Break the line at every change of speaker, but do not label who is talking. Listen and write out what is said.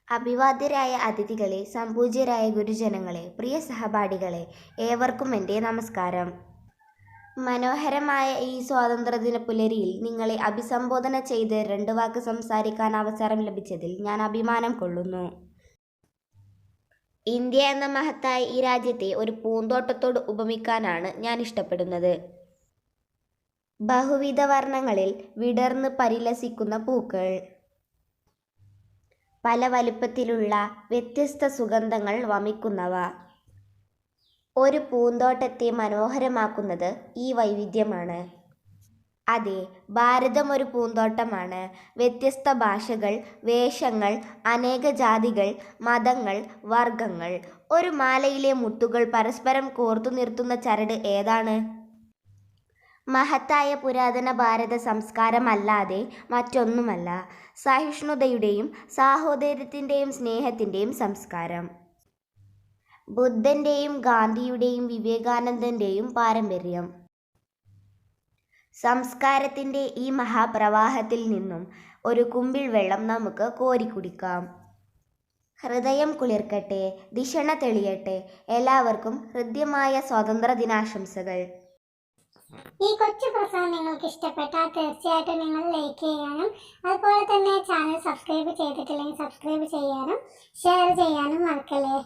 അഭിവാദ്യരായ അതിഥികളെ, സംപൂജ്യരായ ഗുരുജനങ്ങളെ, പ്രിയ സഹപാഠികളെ, ഏവർക്കും എൻ്റെ നമസ്കാരം. മനോഹരമായ ഈ സ്വാതന്ത്ര്യദിന പുലരിയിൽ നിങ്ങളെ അഭിസംബോധന ചെയ്ത് 2 വാക്ക് സംസാരിക്കാൻ അവസരം ലഭിച്ചതിൽ ഞാൻ അഭിമാനം കൊള്ളുന്നു. ഇന്ത്യ എന്ന മഹത്തായ ഈ രാജ്യത്തെ ഒരു പൂന്തോട്ടത്തോട് ഉപമിക്കാനാണ് ഞാൻ ഇഷ്ടപ്പെടുന്നത്. ബഹുവിധ വർണ്ണങ്ങളിൽ വിടർന്ന് പരിലസിക്കുന്ന പൂക്കൾ, പല വലുപ്പത്തിലുള്ള വ്യത്യസ്ത സുഗന്ധങ്ങൾ വമിക്കുന്നവ. ഒരു പൂന്തോട്ടത്തെ മനോഹരമാക്കുന്നത് ഈ വൈവിധ്യമാണ്. അതെ, ഭാരതം ഒരു പൂന്തോട്ടമാണ്. വ്യത്യസ്ത ഭാഷകൾ, വേഷങ്ങൾ, അനേക ജാതികൾ, മതങ്ങൾ, വർഗങ്ങൾ. ഒരു മാലയിലെ മുത്തുകൾ പരസ്പരം കോർത്തു നിർത്തുന്ന ചരട് ഏതാണ്? മഹത്തായ പുരാതന ഭാരത സംസ്കാരമല്ലാതെ മറ്റൊന്നുമല്ല. സഹിഷ്ണുതയുടെയും സാഹോദര്യത്തിൻ്റെയും സ്നേഹത്തിൻ്റെയും സംസ്കാരം. ബുദ്ധൻ്റെയും ഗാന്ധിയുടെയും വിവേകാനന്ദൻ്റെയും പാരമ്പര്യം. സംസ്കാരത്തിൻ്റെ ഈ മഹാപ്രവാഹത്തിൽ നിന്നും ഒരു കുമ്പിൾ വെള്ളം നമുക്ക് കോരിക്കുടിക്കാം. ഹൃദയം കുളിർക്കട്ടെ, ദിഷണ തെളിയട്ടെ. എല്ലാവർക്കും ഹൃദ്യമായ സ്വാതന്ത്ര്യദിനാശംസകൾ.
ഈ കൊച്ചു പ്രസംഗം നിങ്ങൾക്ക് ഇഷ്ടപ്പെട്ടാൽ തീർച്ചയായിട്ടും നിങ്ങൾ ലൈക്ക് ചെയ്യാനും അതുപോലെ തന്നെ ചാനൽ സബ്സ്ക്രൈബ് ചെയ്തിട്ടില്ലെങ്കിൽ സബ്സ്ക്രൈബ് ചെയ്യാനും ഷെയർ ചെയ്യാനും മറക്കല്ലേ.